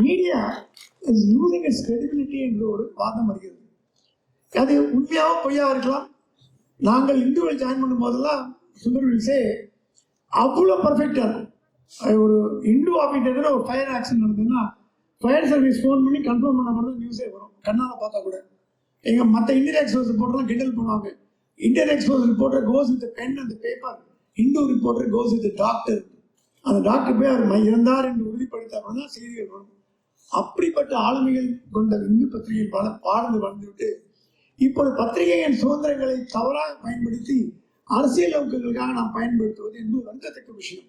Media is losing it's credibility என்று ஒரு வாதம் வருகிறது. அது உண்மையாக பொய்யாக இருக்கலாம். நாங்கள் இந்துவில் ஜாயின் பண்ணும் போதெல்லாம் சுந்தர்வில்ஸே அவ்வளோ பர்ஃபெக்டாக இருக்கும். ஒரு இந்து ஆஃபீஸர் ஒரு ஃபயர் ஆக்சிடென்ட் நடந்ததுன்னா ஃபயர் சர்வீஸ் ஃபோன் பண்ணி கன்ஃபார்ம் பண்ண மட்டும் நியூஸே வரும், கண்ணால் பார்த்தா கூட. எங்கள் மற்ற இந்தியன் எக்ஸ்பிரஸ் ரிப்போர்ட்டர்லாம் கிண்டல் பண்ணுவாங்க. Indian express reporter goes with pen அந்த பேப்பர், Hindu reporter goes with doctor. அந்த டாக்டர் போய் அவர் இருந்தார் என்று உறுதிப்படுத்தாமல் தான் செய்திகள் வரும். அப்படிப்பட்ட ஆளுமைகள் கொண்ட இந்து பத்திரிகையில் பல பாடந்து வந்துவிட்டு இப்பொழுது பத்திரிகையின் சுதந்திரங்களை தவறாக பயன்படுத்தி அரசியல் நோக்கங்களுக்காக நாம் பயன்படுத்துவது என்பது வருத்தத்தக்க விஷயம்.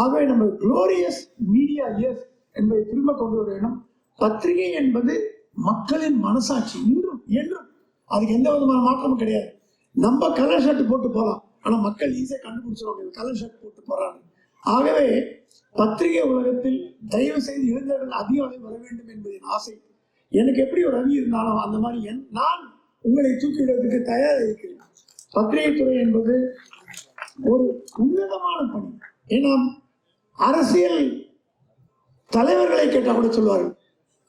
ஆகவே நம்ம குளோரியஸ் மீடியா இயர்ஸ் என்பதை திரும்ப கொண்டு வர வேண்டும். பத்திரிகை என்பது மக்களின் மனசாட்சி, இன்றும் என்றும் அதுக்கு எந்த விதமான மாற்றமும் கிடையாது. நம்ம கலர் ஷர்ட் போட்டு போகலாம், ஆனால் மக்கள் ஈஸியாக கண்டுபிடிச்சிருவாங்க கலர் ஷர்ட் போட்டு போறாங்க. ஆகவே பத்திரிகை உலகத்தில் தயவு செய்து இளைஞர்கள் அதிக அளவில் வர வேண்டும் என்பதின் ஆசை. எனக்கு எப்படி ஒரு ரவி இருந்தாலும் அந்த மாதிரி நான் உங்களை தூக்கிவிடுவதற்கு தயாராக இருக்கிறேன். பத்திரிகை துறை என்பது ஒரு உன்னதமான பணி. ஏன்னா அரசியல் தலைவர்களை கேட்டால் கூட சொல்வார்கள்,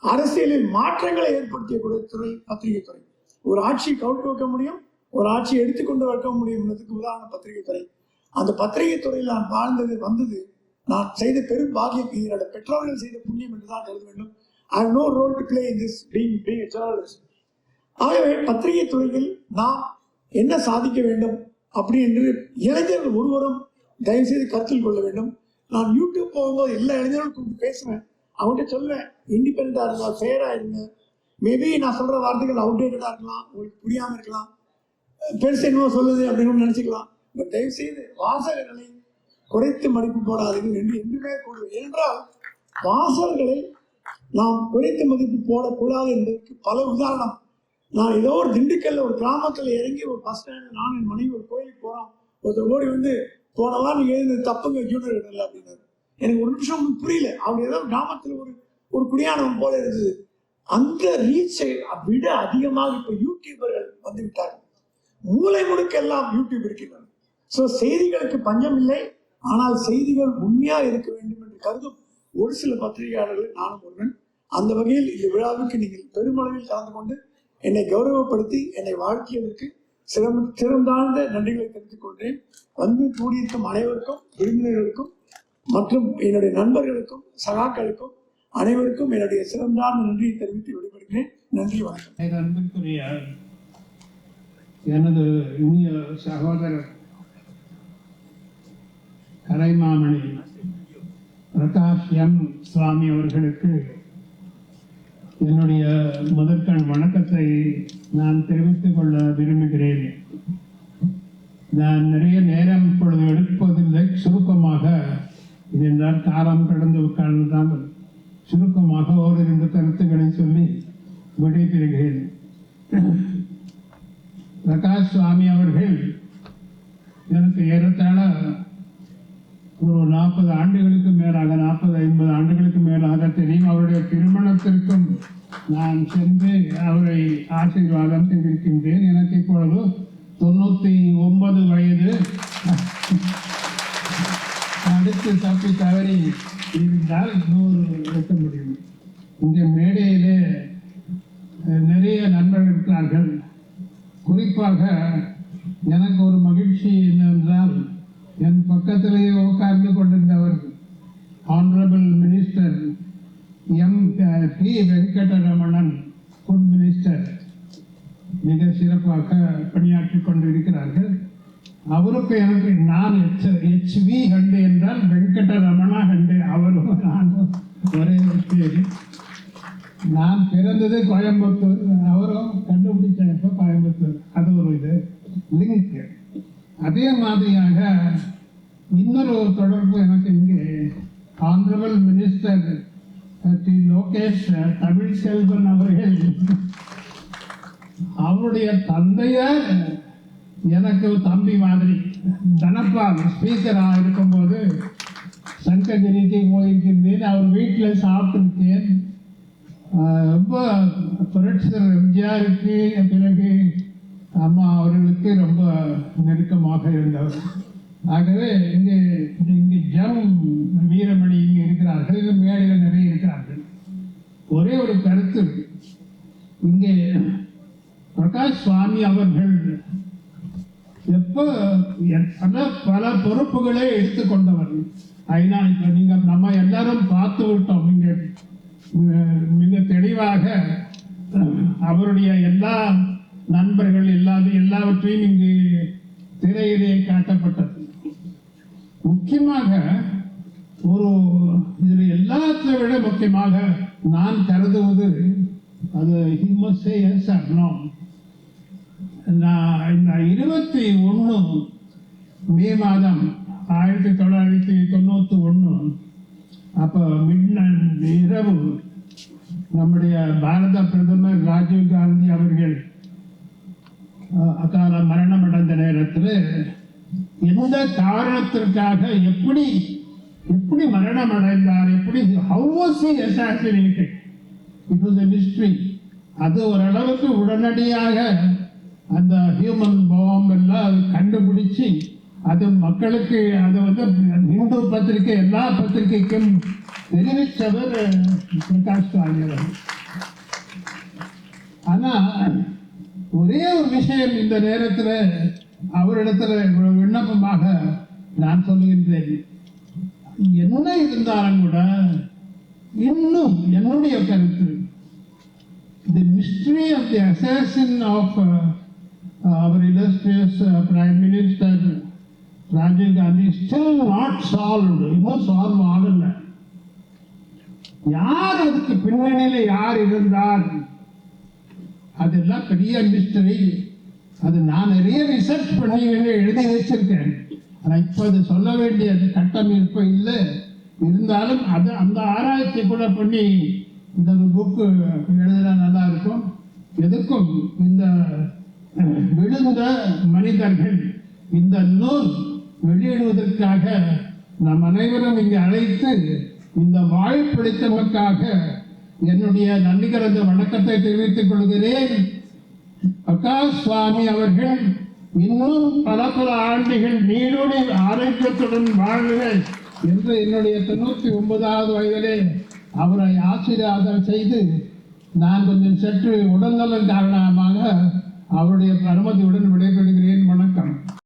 அரசியலில் மாற்றங்களை ஏற்படுத்தியக்கூடிய துறை பத்திரிகை துறை. ஒரு ஆட்சியை கவுட்டு வைக்க முடியும், ஒரு ஆட்சியை எடுத்துக்கொண்டு வைக்க முடியும் என்பதற்கு உதாரணம் பத்திரிகை துறை. அந்த பத்திரிகை துறையில் நான் வாழ்ந்தது வந்தது நான் செய்த பெரும் பாக்கியம், என்னோட பெற்றோர்கள் செய்த புண்ணியம் என்று தான் கருத வேண்டும். I have no role to play in this being a journalist. ஆகவே பத்திரிகை துறையில் நாம் என்ன சாதிக்க வேண்டும் அப்படி என்று இளைஞர்கள் ஒருவரும் தயவுசெய்து கருத்தில் கொள்ள வேண்டும். நான் யூடியூப் போகும்போது எல்லா இளைஞர்களும் கூப்பிட்டு பேசுவேன். அவங்கள்ட்ட சொல்லுவேன், இண்டிபெண்டாக இருங்க, ஃபேராக இருங்க. மேபி நான் சொல்கிற வார்த்தைகள் அவுடேட்டடாக இருக்கலாம், உங்களுக்கு புரியாமல் இருக்கலாம், பெருசு என்னவோ சொல்லுது அப்படின்னு நினச்சிக்கலாம். பட் தயவுசெய்து வாசகர்களை குறைத்து மதிப்பு போடாதீர்கள் என்று என்றுமே கூடுவேன். ஏனென்றால் வாசகர்களை நாம் குறைத்து மதிப்பு போடக்கூடாது என்பதற்கு பல உதாரணம். நான் ஏதோ ஒரு திண்டுக்கல்ல ஒரு கிராமத்தில் இறங்கி ஒரு பஸ் ஸ்டாண்டில் நான் என் மனைவி ஒரு கோயிலுக்கு போகிறோம். ஒருத்தர் ஓடி வந்து போனவா நீங்கள் எழுந்து தப்புங்க ஜூனியர் இடல அப்படின்னாரு. எனக்கு ஒரு நிமிஷம் ஒன்றும் புரியல. அவர் ஏதோ கிராமத்தில் ஒரு குடியானவன் போல இருந்தது. அந்த ரீச்சை விட அதிகமாக இப்போ யூடியூபர்கள் வந்து விட்டார்கள். மூளை முடுக்க எல்லாம் யூடியூப் இருக்கின்றன. ஸோ செய்திகளுக்கு பஞ்சம் இல்லை, ஆனால் செய்திகள் உண்மையாக இருக்க வேண்டும் என்று கருதும் ஒரு சில பத்திரிகையாளர்கள் நானும் ஒருவன். அந்த வகையில் இந்த விழாவுக்கு நீங்கள் பெருமளவில் கலந்து கொண்டு என்னை கௌரவப்படுத்தி என்னை வாழ்த்தியதற்கு சிறந்தாழ்ந்த நன்றிகளை தெரிவித்துக் கொள்கிறேன். வந்து கூடியிருக்கும் அனைவருக்கும், விருந்தினர்களுக்கும் மற்றும் என்னுடைய நண்பர்களுக்கும் சகாக்களுக்கும் அனைவருக்கும் என்னுடைய சிறந்தாழ்ந்த நன்றியை தெரிவித்து விடைபெறுகிறேன். நன்றி, வணக்கம். அன்புக்குரிய எனது இனிய சகோதரர் கலைமாமணி பிரகாஷ் எம் சுவாமி அவர்களுக்கு என்னுடைய முதற்கண் வணக்கத்தை நான் தெரிவித்துக் கொள்ள விரும்புகிறேன். நான் நிறைய நேரம் இப்பொழுது எடுப்பதில்லை, சுருக்கமாக இருந்தால் காலம் கடந்து உட்கார்ந்தால் சுருக்கமாக ஒரு 2 கருத்துக்களை சொல்லி விடைபெறுகிறேன். பிரகாஷ் சுவாமி அவர்கள் எனக்கு ஏறத்தாழ ஒரு 40 ஆண்டுகளுக்கு மேலாக, 40-50 ஆண்டுகளுக்கு மேலாக தெரியும். அவருடைய திருமணத்திற்கும் நான் சென்று அவரை ஆசீர்வாதம் செய்திருக்கின்றேன். எனக்கு இப்பொழுது 99 வயது. அடுத்து தப்பி தவறி இருந்தால் 100 வைக்க முடியும். இந்த மேடையிலே நிறைய நண்பர்கள் இருக்கிறார்கள். குறிப்பாக எனக்கு ஒரு மகிழ்ச்சி என்னவென்றால், என் பக்கத்திலேயே உட்கார்ந்து கொண்டிருந்தவர் honourable minister MP Venkataramanan, food minister, மிக சிறப்பாக பணியாற்றி கொண்டிருக்கிறார்கள். அவருக்கு எனக்கு நான் HV ஹண்டு என்றால் வெங்கடரமணா ஹண்டு, அவரும் நானும் ஒரே பேர். நான் பிறந்தது கோயம்புத்தூர், அவரும் கண்டுபிடிச்ச கோயம்புத்தூர். அது ஒரு இது லிங்க். அதே மாதிரியாக இன்னொரு தொடர்பு எனக்கு இங்கே ஆனரபிள் மினிஸ்டர் திரு லோகேஷ் தமிழ்செல்வன் அவர்கள், அவருடைய தந்தையார் எனக்கு தம்பி மாதிரி. தனபால் ஸ்பீக்கராக இருக்கும்போது சங்ககிரிக்கு போயிருக்கின்றேன், அவர் வீட்டில் சாப்பிட்டுருக்கேன். ரொம்ப புரட்சியர் எம்ஜிஆருக்கு பிறகு அம்மா அவர்களுக்கு ரொம்ப நெருக்கமாக இருந்தவர். ஆகவே இங்கே ஜம் வீரமணி இங்கே இருக்கிறார்கள், மேடையில் நிறைய இருக்கிறார்கள். ஒரே ஒரு கருத்து, இங்கே பிரகாஷ் சுவாமி அவர்கள் எப்போ பல பொறுப்புகளை எடுத்துக்கொண்டவர். ஐநா இப்ப நீங்க நம்ம எல்லாரும் பார்த்து விட்டோம், மிக தெளிவாக அவருடைய எல்லா நண்பர்கள் எல்லாவற்றையும் இங்கு திரையிலே காட்டப்பட்டது. முக்கியமாக இதில் எல்லாத்தை விட முக்கியமாக நான் கருதுவது அது இந்த 21 மே மாதம் 1991 அப்போ இரவு நம்முடைய பாரத பிரதமர் ராஜீவ் காந்தி அவர்கள் அகால மரணம் அடைந்த நேரத்தில் எந்த காரணத்திற்காக எப்படி மரணம் அடைந்தார், எப்படி how was he assassinated, it was a mystery. அது ஓரளவுக்கு உடனடியாக அந்த ஹியூமன் பாம் எல்லாம் கண்டுபிடிச்சு அது மக்களுக்கு அதை இந்து பத்திரிகை எல்லா பத்திரிகைக்கும் தெரிவித்தவர் பிரகாஷ் சுவாமி. ஆனா ஒரே ஒரு விஷயம் இந்த நேரத்தில் அவரிடத்துல விண்ணப்பமாக நான் சொல்லுகின்றேன், என்ன இருந்தாலும் கூட இன்னும் என்னுடைய கருத்து, the mystery of the assassin of our illustrious Prime Minister Rajiv Gandhi is still not solved. இன்னும் சால்வ் ஆகல. யார் அதுக்கு பின்னணியில் யார் இருந்தார் அதெல்லாம் பெரிய மிஸ்டரி. அது நான் நிறைய ரிசர்ச் பண்ணி எழுதி வச்சிருக்கேன். ஆனால் இப்போ அது சொல்ல வேண்டிய கட்டமைப்பு இல்லை. இருந்தாலும் அது அந்த ஆராய்ச்சி கூட பண்ணி இந்த புக்கு எழுதினா நல்லா இருக்கும். எதுக்கும் இந்த விழுந்த மனிதர்கள் இந்த நூல் வெளியிடுவதற்காக நம் அனைவரும் இங்கே அழைத்து இந்த வாய்ப்பளித்தவர்களுக்காக என்னுடைய நன்றி கலந்த வணக்கத்தை தெரிவித்துக் கொள்கிறேன். பிரகாஷ் சுவாமி அவர்கள் இன்னும் பல ஆண்டுகள் நீடோடி ஆரோக்கியத்துடன் வாழ்கள் என்று என்னுடைய 99வது வயதிலே அவரை ஆசீர்வாதம் செய்து நான் கொஞ்சம் சற்று உடல்நலன் காரணமாக அவருடைய அனுமதியுடன் விடைபெறுகிறேன். வணக்கம்.